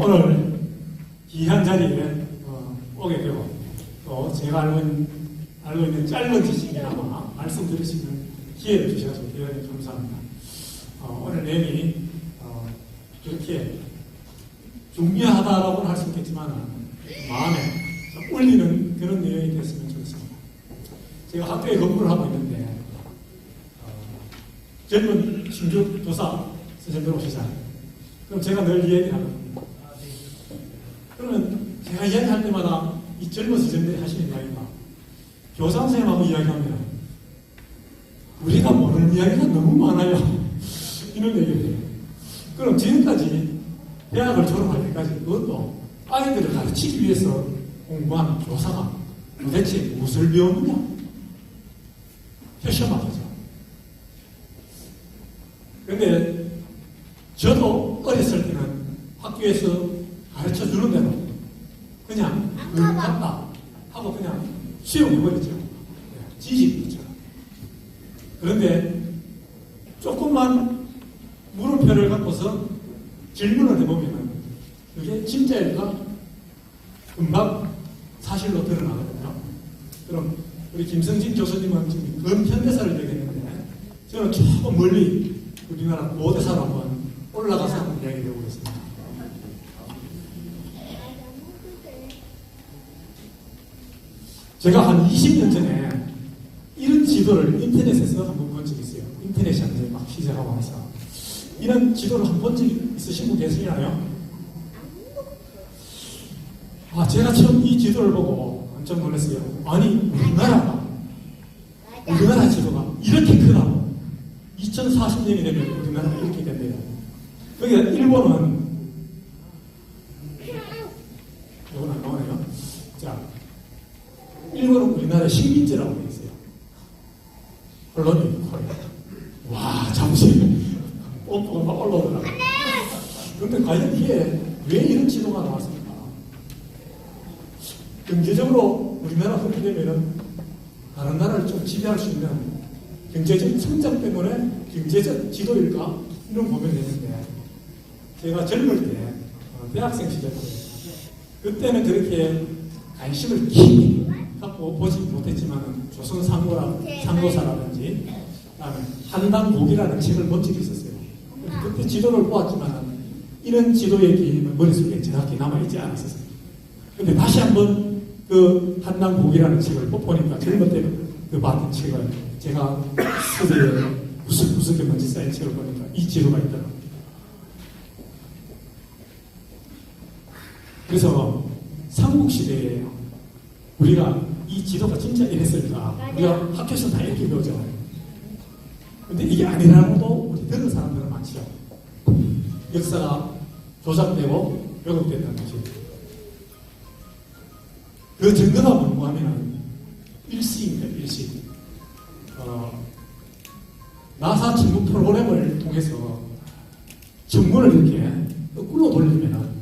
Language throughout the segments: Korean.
오늘 귀한 자리에 오게 되고 또 제가 알고 있는 짧은 지식이나마 말씀 드릴 수 있는 기회를 주셔서 대단히 감사합니다. 오늘 내용이 그렇게 중요하다라고는 할 수 있겠지만 마음에 울리는 그런 내용이 됐으면 좋겠습니다. 제가 학교에 근무를 하고 있는데 젊은 신규 교사 선생님들 오시잖아요. 그럼 제가 늘 이야기하거든요. 그러면 제가 이야기할 때마다 이 젊은 선생님들이 하시는 이야기가 교사 선생님하고 이야기하면 우리가 모르는 이야기가 너무 많아요. 이런 얘기를 해요. 그럼 지금까지 대학을 졸업할 때까지 그것도 아이들을 가르치기 위해서 공부한 교사가 도대체 무엇을 배웠느냐? 회셔마죠. 그런데 저도 어렸을 때는 학교에서 가르쳐 주는 대로 그냥 같다 하고 그냥 수용해버렸죠. 지식이죠. 그런데 조금만 물음표를 갖고서 질문을 해보면 그게 진짜일까? 금방 사실로 드러나거든요. 그럼 우리 김성진 교수님은 지금 근현대사를 얘기했는데 저는 조금 멀리 우리나라 고대사로 한번 올라가서 한번 이야기를 해보겠습니다. 제가 한 20년 전에 이런 지도를 인터넷에서 한번 본 적이 있어요. 인터넷이 이제 막 시작하고 해서 이런 지도를 한번 본 적이 있으신 분 계시나요? 제가 처음 이 지도를 보고 깜짝 놀랐어요. 아니 우리나라 지도가 이렇게 크다고 2040년이 되면 우리나라가 이렇게 된대요. 그러니까 일본은 이건 안 나오네요. 자, 일본은 우리나라의 식민지라고 되어 있어요. 언론이 코리아. 와, 잠시 뽀뽀가 막 올라오더라고요. 그런데 과연 이게 왜 이런 지도가 나왔습니까? 경제적으로 우리나라 그렇게 되면은 다른 나라를 좀 지배할 수 있는 경제적 성장 때문에 경제적 지도일까? 이런 고민을 했는데 제가 젊을 때 대학생 시절 때 그때는 그렇게 관심을 깊이 갖고 보지 못했지만 조선 상고사라든지 그다음에 한당곡이라는 책을 본 적이 있었어요. 그때 지도를 보았지만 이런 지도의 개념은 머릿속에 정확히 남아있지 않았었어요. 근데 다시 한번 그 한당곡이라는 책을 보니까 젊을 때 그 봤던 책을 제가 서재에 구석구석에 먼지 쌓인 책을 보니까 이 지도가 있더라고요. 그래서 삼국시대에 우리가 이 지도가 진짜 이랬을까? 우리가 학교에서 다 이렇게 배우잖아요. 근데 이게 아니라고도 우리 들은 사람들은 많죠. 역사가 조작되고 왜곡된다는 것이. 그 증거가 뭔가 하면 일시입니다. 일시. 나사 직무 프로그램을 통해서 정보를 이렇게 거꾸로 돌리면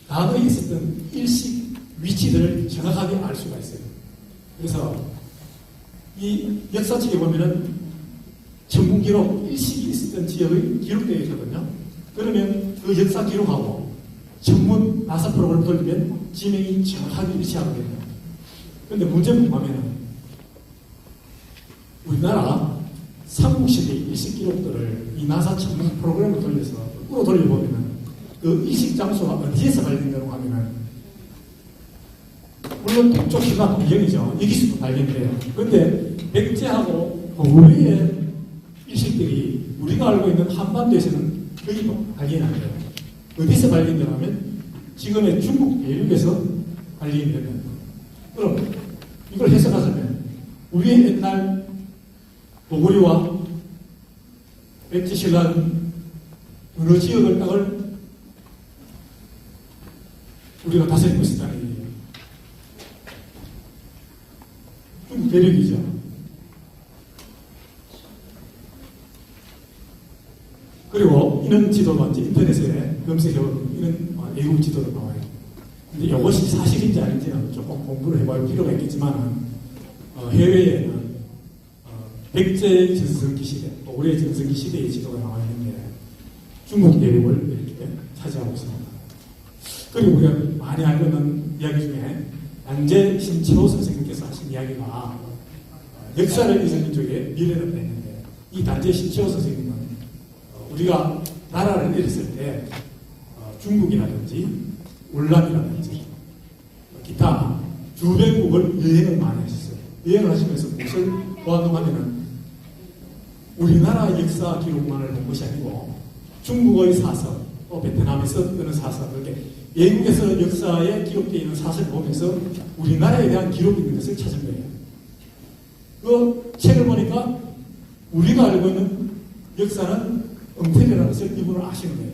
과거에 있었던 일시 위치들을 정확하게 알 수가 있어요. 그래서 이 역사책에 보면은 전문 기록, 일식이 있었던 지역의 기록되어 있거든요. 그러면 그 역사 기록하고 전문 나사 프로그램 돌리면 지명이 정확하게 일치하거든요. 그런데 문제는 뭐냐면 우리나라 삼국시대의 일식 기록들을 이 나사 전문 프로그램을 돌려서 거꾸로 돌려보면은 그 일식 장소가 어디에서 발견되라고 하면은 물론 동쪽 시가 동경이죠. 여기서도 발견돼요. 그런데 백제하고 고구려의 일식들이 우리가 알고 있는 한반도에서는 거의 발견이 안 돼요. 어디서 발견되냐면 지금의 중국 대륙에서 발견이 되는. 그럼 이걸 해석하자면 우리의 옛날 고구려와 백제 신라는 어느 지역을 땅을 우리가 다스리고 있었다는 얘기예요. 중국 대륙이죠. 그리고 이런 지도가 이제 인터넷에 검색해보면 이런 외국 지도로 나와요. 근데 이것이 사실인지 아닌지는 조금 공부를 해볼 필요가 있겠지만 해외에는 백제 전성기 시대, 고구려 전성기 시대의 지도가 나와 있는데 중국 대륙을 이렇게 차지하고 있습니다. 그리고 우리가 많이 알고 있는 이야기 중에 양재 신채호 선생님께서 하신 이야기가 역사를 잊은 민족의 미래를 냈는데, 이 단재 신채호 선생님은 우리가 나라를 잃었을 때 중국이라든지 울란이라든지 기타 주변국을 여행을 많이 하셨어요. 여행을 하시면서 무엇을 보았는가 하면은 우리나라 역사 기록만을 본 것이 아니고 중국의 사설, 베트남에서 뜨는 사설, 이렇게 외국에서 역사에 기록되어 있는 사설을 보면서 우리나라에 대한 기록이 있는 것을 찾은 거예요. 그 책을 보니까 우리가 알고 있는 역사는 엉터리라는 것을 이분은 아시는 거예요.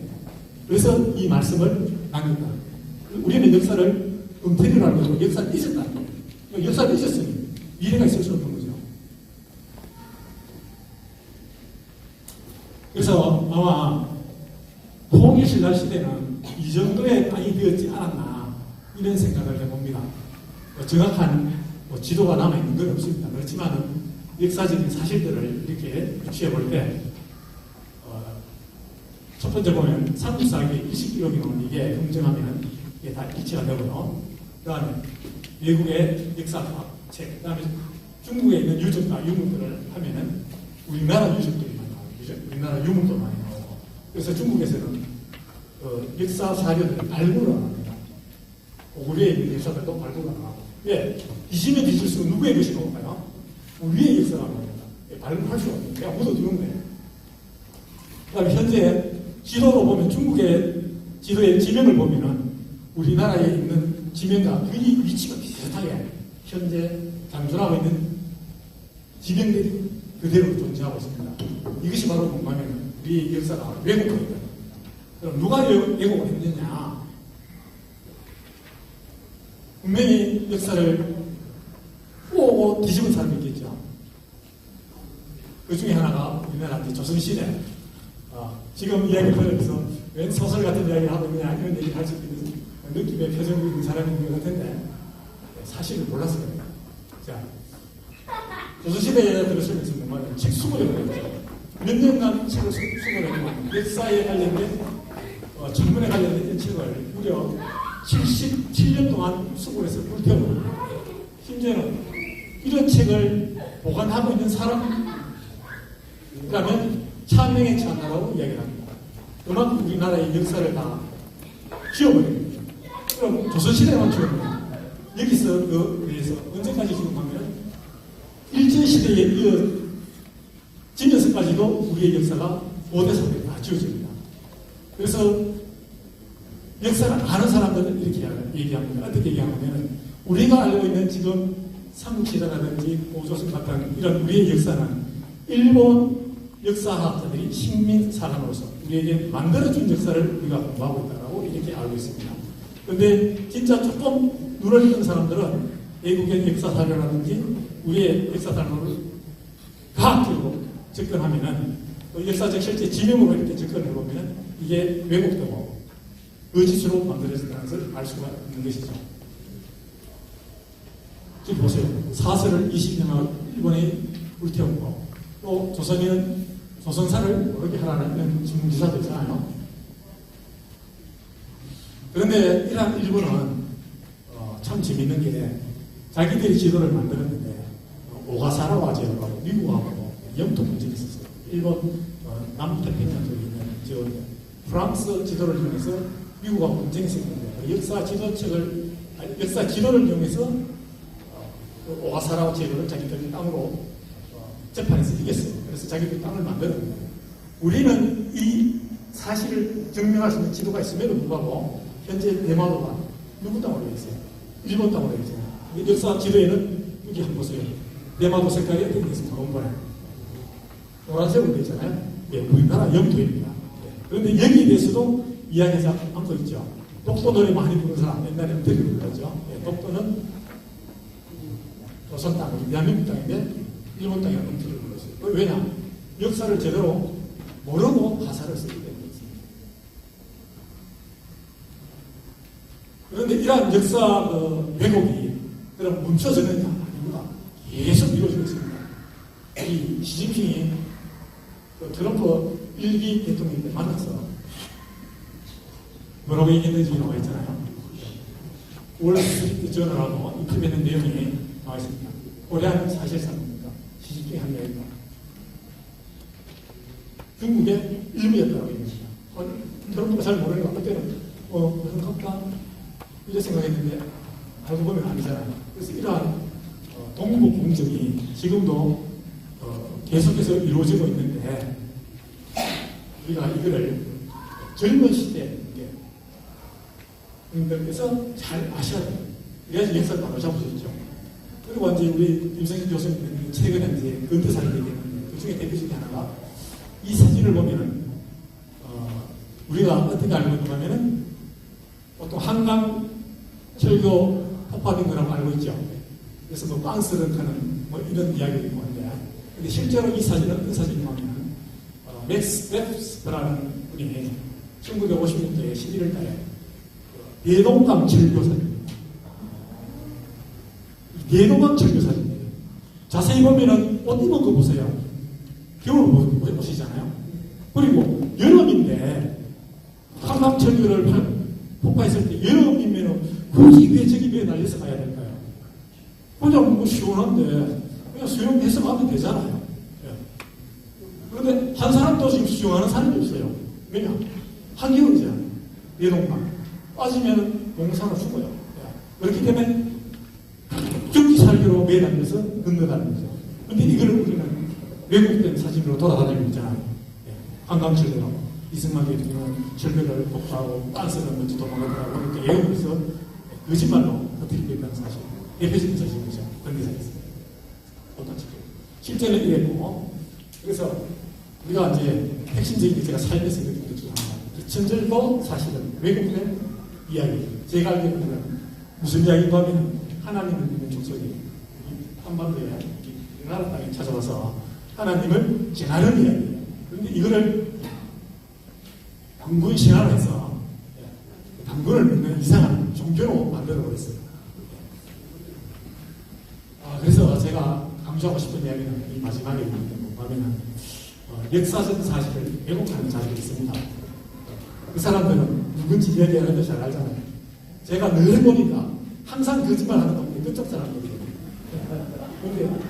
그래서 이 말씀을 남겼다. 우리는 역사를 엉터리로 알고 있고 역사를 잊었다는 거예요. 역사를 잊었으니 미래가 있을 수 없는 거죠. 그래서 아마 통일신라 시대는 이 정도의 땅이 되었지 않았나 이런 생각을 해봅니다. 정확한 지도가 남아있는 건 없습니다. 그렇지만 역사적인 사실들을 이렇게 유추해 볼 때 첫 번째 보면 삼국사기 20기록이 나오는 이게 검증하면 이게 다 일치가 되고요. 그 다음에 외국의 역사과 책, 그 다음에 중국에 있는 유적과 유물들을 하면은 우리나라 유적들이 많이 나와요. 우리나라 유물도 많이 나오고. 그래서 중국에서는 역사 사료들을 발굴을 합니다. 우리에 있는 역사들도 발굴을 하고. 왜? 뒤지면 뒤질수록 누구의 것이 나올까요? 우리의 역사가 나옵니다. 발굴할 수가 없어요. 그냥 묻어두는 거예요. 그 다음에 현재 지도로 보면 중국의 지도의 지명을 보면은 우리나라에 있는 지명과 거의 위치가 비슷하게 현재 장존하고 있는 지명들이 그대로 존재하고 있습니다. 이것이 바로 뭔가면 우리 역사가 왜곡되어 있다. 그럼 누가 왜곡을 했느냐? 분명히 역사를 꼬고 뒤집은 사람이 있겠죠. 그 중에 하나가 우리나라 조선시대. 지금 이야기를 하면서 웬 소설 같은 이야기를 하고 있느냐 이런 얘기를 할 수 있는 느낌의 표정이 있는 사람이 있는 것 같은데 사실을 몰랐어요. 자, 조선시대에 들으시면서 뭔가 책 20권을 했죠. 몇 년간 책을 20권을 했고 역사에 관련된 전문에 관련된 책을 무려 77년 동안 수고해서 불태우고 심지어는 이런 책을 보관하고 있는 사람이라면 찬명에 찬다라고 이야기를 합니다. 그만큼 우리나라의 역사를 다 지워버립니다. 그럼 조선시대만 지워버립니다. 여기서 그래서 언제까지 지금하면 일제시대에 이어지면서까지도 우리의 역사가 5대 3대 다 지워집니다. 그래서 역사를 아는 사람들은 이렇게 얘기합니다. 어떻게 얘기하냐면 우리가 알고 있는 지금 삼국시대라든지 고조선 같은 이런 우리의 역사는 일본 역사학자들이 식민사관으로서 우리에게 만들어준 역사를 우리가 공부하고 있다고 이렇게 알고 있습니다. 그런데 진짜 조금 눈을 읽는 사람들은 외국의 역사사료라든지 우리의 역사사료를 과학적으로 접근하면은 역사적 실제 지명으로 이렇게 접근해보면 이게 왜곡되고 거짓으로 만들어진다는 것을 알 수가 있는 것이죠. 지금 보세요. 사설을 20년간 일본이 불태우고 또 조선인은 조선사를 모르게 하라는 신문기사도 있잖아요. 그런데 이러한 일본은 참 재밌는 게 자기들이 지도를 만들었는데 오가사라와 제도하고 미국하고 영토 분쟁이 있었어요. 일본 남태평양 쪽에 있는 프랑스 지도를 이용해서 미국하고 분쟁이 있었는데 역사 지도를 이용해서 오가사라와 제도를 자기들 땅으로 재판에서 이겼어요. 그래서 자기들 땅을 만들었는데 우리는 이 사실을 증명할 수 있는 지도가 있음에도 불구하고 현재 대마도가 누구 땅으로 있어요? 일본 땅으로 있어요. 역사 지도에는 여기 한번 보세요. 대마도 색깔이 어떻게 있습니까? 본번에 노란색으로 되어 있잖아요. 예, 우리나라 영토입니다. 예. 그런데 여기에 대해서도 이야기하지 않고 있죠. 독도 노래 많이 부르는 사람 옛날에 엉터리로 불렀죠. 예, 독도는 조선 땅, 대한민국 땅인데 일본 땅에 엉터리로 불렀어요. 왜냐? 역사를 제대로 모르고 가사를 쓰기 때문에 있습니다. 그런데 이러한 역사 왜곡이 그럼 멈춰서는냐? 아닙니다. 계속 이루어지고 있습니다. 이 시진핑이 트럼프 1기 대통령 때 만나서 뭐라고 얘기했는지 나와 있잖아요. 월스트리트 저널하고 인터뷰했는 내용이 나와 있습니다. 고려하는 사실상입니다. 시식 중에 한 명입니다. 중국의 일부였다고 얘기합니다. 여러분도 잘 모르니까 그때는 무슨 컵다 이렇게 생각했는데 알고 보면 아니잖아요. 그래서 이러한 동북 공정이 지금도 계속해서 이루어지고 있는데 우리가 이거를 젊은 시대에 분들께서 잘 아셔야 돼요. 그래야지 역사를 바로 잡을 수 있죠. 그리고 이제 우리 김성진 교수님은 최근에 이제 근대사를 얘기했는데 그 중에 대표 중에 하나가 이 사진을 보면은 우리가 어떻게 알고 있냐면은 보통 한강 철교 폭파된 거라고 알고 있죠. 그래서 뭐 빵스런카는 뭐 이런 이야기가 있고 한데 근데 실제로 이 사진은 어떤 사진이냐면 맥스 웹스라는 분이 1950년도에 11월 달에 대동강 철교 사진입니다. 대동강 철교 사진이에요. 자세히 보면은 옷 입은 거 보세요. 겨울 보시잖아요. 그리고 여름인데 한강 철교를 폭파했을 때 여름이면은 굳이 왜 저기 왜 날려서 가야 될까요? 그냥 뭐 시원한데 그냥 수영해서 가면 되잖아요. 그런데 한 사람도 지금 수영하는 사람이 없어요. 왜냐? 한겨울이잖아요. 대동강. 빠지면 농사가 죽어요. 그렇기 때문에 경기 살기로 매달려서 건너다는 거죠. 근데 이걸 우리는 왜곡된 사진으로 돌아다니고 있잖아요. 한강철교로 이승만 대통령은 철교를 폭파하고 빤스를 먼저 도망가더라고 이렇게 예언해서 거짓말로 터뜨리고 있다는 사실. 대표적인 사실이죠. 건대사에서. 어떤 철교. 실제는 이랬고 그래서 우리가 이제 핵심적인 게 제가 삶에서 느낀 것 중에 하나. 천절도 사실은 왜곡된 이야기. 제가 알기로는 무슨 이야기인가 하면 하나님을 믿는 족속이 한반도에 나라 땅에 찾아와서 하나님을 제하는 이야기예요. 그런데 이거를 당군 신화해서 당군을 믿는 이상한 종교로 만들어버렸어요. 그래서 제가 강조하고 싶은 이야기는 이 마지막에 있는데 뭐냐면 역사적 사실을 왜곡하는 자들이 있습니다. 그 사람들은 누군지 이야기하는 걸 잘 알잖아요. 제가 늘 보니까 항상 거짓말하는 동네 그쪽 사람들이에요. 근데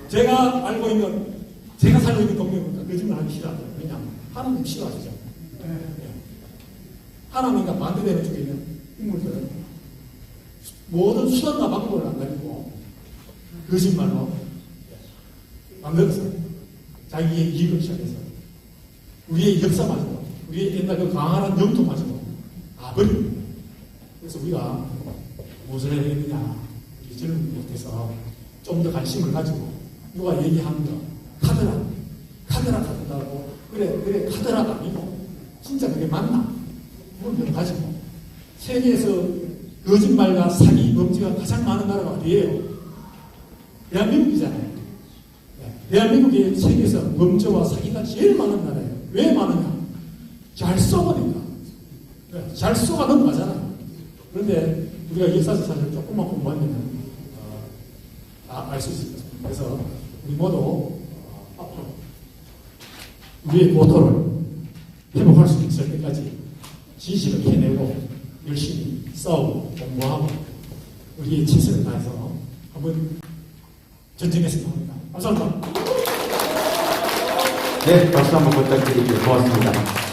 제가 알고 있는 제가 살고 있는 동네보다 거짓말하기 싫어하죠. 왜냐하면 하나님 싫어하시죠. 하나님과 반대되는 쪽에 있는 인물들은 모든 수단과 방법을 안 가지고 거짓말로 만들었어요. 자기의 이익을 시작해서 우리의 역사마저도 우리의 옛날 그 강한 영토마저도 다 버리고 그래서 우리가 무엇을 해야 되느냐 우리 젊은 못해서 좀 더 관심을 가지고 누가 얘기하는 거 카드라 카드라고 그래 카드라가 아니고 진짜 그게 맞나 그걸 가지고 세계에서 거짓말과 사기 범죄가 가장 많은 나라가 어디예요? 대한민국이잖아요. 대한민국이 세계에서 범죄와 사기가 제일 많은 나라예요. 왜 많으냐? 잘 쏘거든요. 잘 쏘가 넘어가잖아요. 그런데 우리가 역사적 사실을 조금만 공부하면 알 수 있을 것 같습니다. 그래서 우리 모두 앞으로 우리의 고토를 회복할 수 있을 때까지 진실을 해내고 열심히 싸우고 공부하고 우리의 최선을 다해서 한번 전쟁했으면 합니다. 감사합니다. 네, 박수 한번 부탁드릴게요. 고맙습니다.